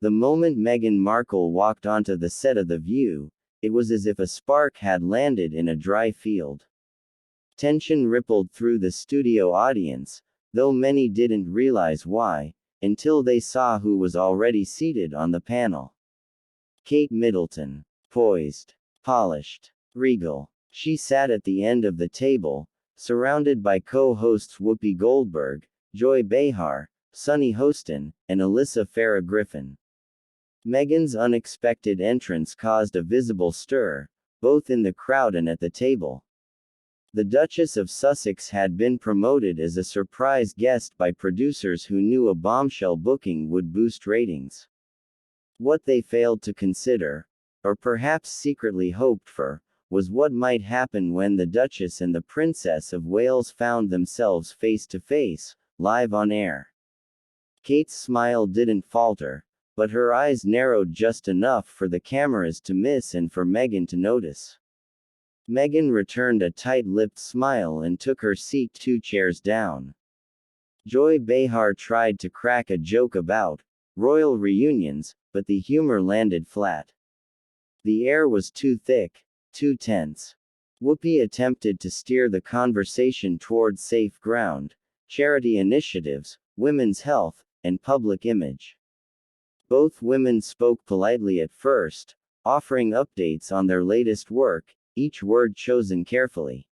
The moment Meghan Markle walked onto the set of The View, it was as if a spark had landed in a dry field. Tension rippled through the studio audience, though many didn't realize why, until they saw who was already seated on the panel. Kate Middleton. Poised. Polished. Regal. She sat at the end of the table, surrounded by co-hosts Whoopi Goldberg, Joy Behar, Sunny Hostin, and Alyssa Farah Griffin. Meghan's unexpected entrance caused a visible stir, both in the crowd and at the table. The Duchess of Sussex had been promoted as a surprise guest by producers who knew a bombshell booking would boost ratings. What they failed to consider, or perhaps secretly hoped for, was what might happen when the Duchess and the Princess of Wales found themselves face to face, live on air. Kate's smile didn't falter, but her eyes narrowed just enough for the cameras to miss and for Meghan to notice. Meghan returned a tight-lipped smile and took her seat 2 chairs down. Joy Behar tried to crack a joke about royal reunions, but the humor landed flat. The air was too thick, too tense. Whoopi attempted to steer the conversation toward safe ground, charity initiatives, women's health, and public image. Both women spoke politely at first, offering updates on their latest work, each word chosen carefully.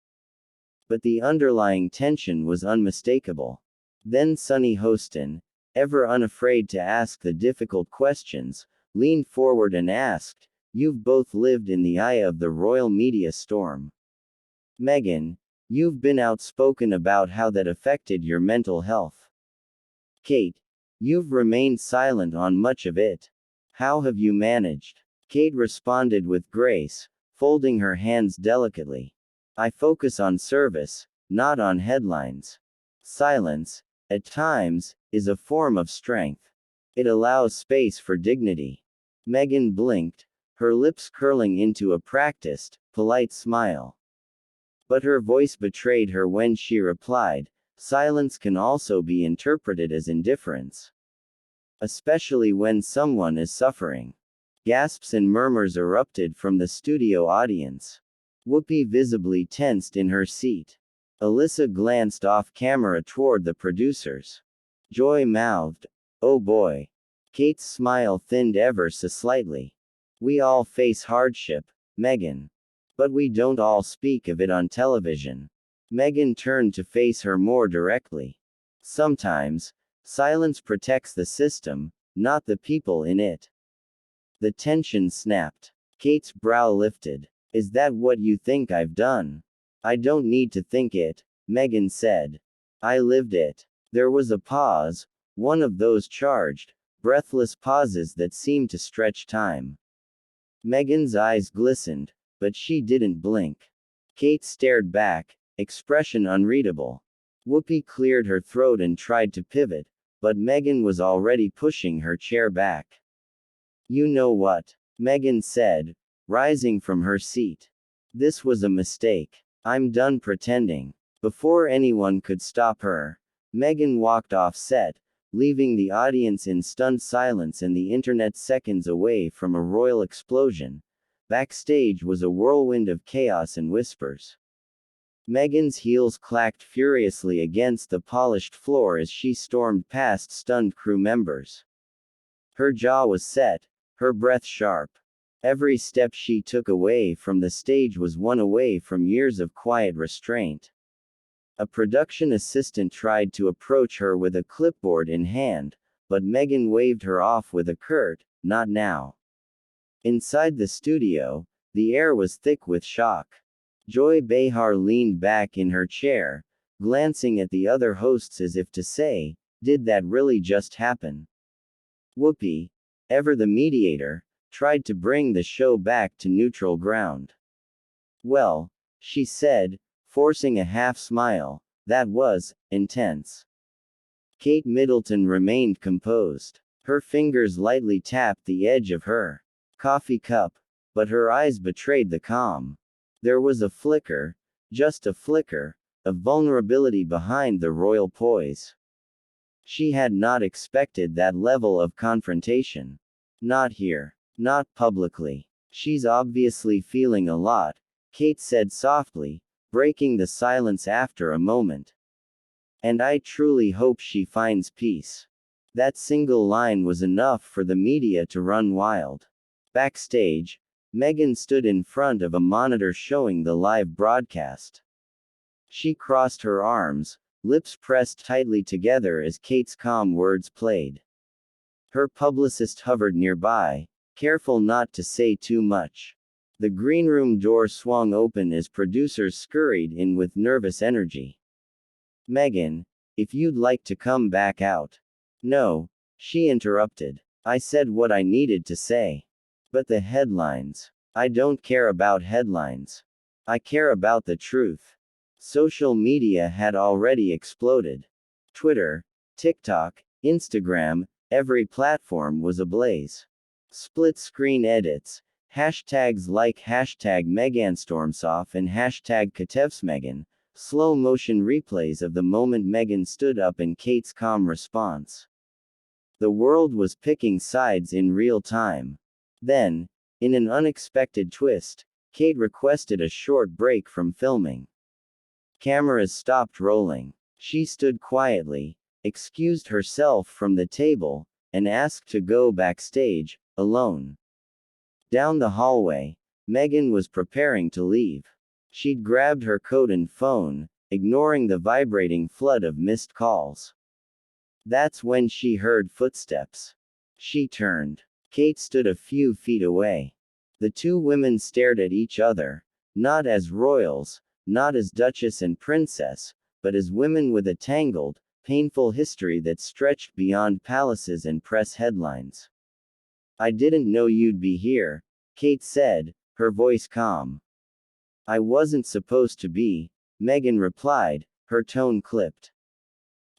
But the underlying tension was unmistakable. Then Sunny Hostin, ever unafraid to ask the difficult questions, leaned forward and asked, "You've both lived in the eye of the royal media storm. Meghan, you've been outspoken about how that affected your mental health. Kate, you've remained silent on much of it. How have you managed?" Kate responded with grace, folding her hands delicately. "I focus on service, not on headlines. Silence, at times, is a form of strength. It allows space for dignity." Meghan blinked, her lips curling into a practiced, polite smile. But her voice betrayed her when she replied, "Silence can also be interpreted as indifference. Especially when someone is suffering." Gasps and murmurs erupted from the studio audience. Whoopi visibly tensed in her seat. Alyssa glanced off camera toward the producers. Joy mouthed, "Oh boy." Kate's smile thinned ever so slightly. "We all face hardship, Meghan. But we don't all speak of it on television." Meghan turned to face her more directly. "Sometimes, silence protects the system, not the people in it." The tension snapped. Kate's brow lifted. "Is that what you think I've done?" "I don't need to think it," Meghan said. "I lived it." There was a pause, one of those charged, breathless pauses that seemed to stretch time. Meghan's eyes glistened, but she didn't blink. Kate stared back, expression unreadable. Whoopi cleared her throat and tried to pivot, but Meghan was already pushing her chair back. "You know what?" Meghan said, rising from her seat. "This was a mistake. I'm done pretending." Before anyone could stop her, Meghan walked off set, leaving the audience in stunned silence and the internet seconds away from a royal explosion. Backstage was a whirlwind of chaos and whispers. Meghan's heels clacked furiously against the polished floor as she stormed past stunned crew members. Her jaw was set, her breath sharp. Every step she took away from the stage was one away from years of quiet restraint. A production assistant tried to approach her with a clipboard in hand, but Meghan waved her off with a curt, "Not now." Inside the studio, the air was thick with shock. Joy Behar leaned back in her chair, glancing at the other hosts as if to say, "Did that really just happen?" Whoopi, ever the mediator, tried to bring the show back to neutral ground. "Well," she said, forcing a half smile, "that was intense." Kate Middleton remained composed. Her fingers lightly tapped the edge of her coffee cup, but her eyes betrayed the calm. There was a flicker, just a flicker, of vulnerability behind the royal poise. She had not expected that level of confrontation. Not here. Not publicly. She's obviously feeling a lot, Kate said softly, breaking the silence after a moment. And I truly hope she finds peace. That single line was enough for the media to run wild. Backstage, Meghan stood in front of a monitor showing the live broadcast. She crossed her arms, lips pressed tightly together as Kate's calm words played. Her publicist hovered nearby, careful not to say too much. The green room door swung open as producers scurried in with nervous energy. Meghan, if you'd like to come back out. No, she interrupted. I said what I needed to say. But the headlines. I don't care about headlines. I care about the truth. Social media had already exploded. Twitter, TikTok, Instagram, every platform was ablaze. Split-screen edits, hashtags like hashtag MeghanStormsoff and hashtag KatevsMeghan, slow-motion replays of the moment Meghan stood up and Kate's calm response. The world was picking sides in real time. Then, in an unexpected twist, Kate requested a short break from filming. Cameras stopped rolling. She stood quietly, excused herself from the table, and asked to go backstage, alone. Down the hallway, Meghan was preparing to leave. She'd grabbed her coat and phone, ignoring the vibrating flood of missed calls. That's when she heard footsteps. She turned. Kate stood a few feet away. The two women stared at each other, not as royals, not as Duchess and Princess, but as women with a tangled, painful history that stretched beyond palaces and press headlines. I didn't know you'd be here, Kate said, her voice calm. I wasn't supposed to be, Meghan replied, her tone clipped.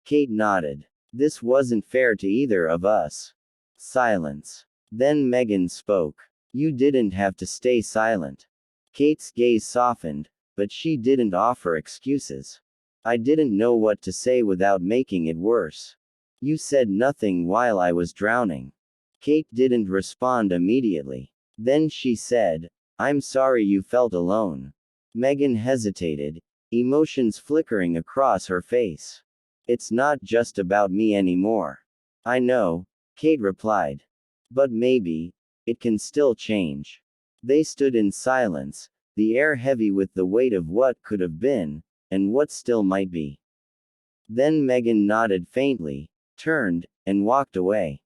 Kate nodded. This wasn't fair to either of us. Silence. Then Meghan spoke. You didn't have to stay silent. Kate's gaze softened, but she didn't offer excuses. I didn't know what to say without making it worse. You said nothing while I was drowning. Kate didn't respond immediately. Then she said, I'm sorry you felt alone. Meghan hesitated, emotions flickering across her face. It's not just about me anymore. I know, Kate replied. But maybe, it can still change. They stood in silence, the air heavy with the weight of what could have been, and what still might be. Then Meghan nodded faintly, turned, and walked away.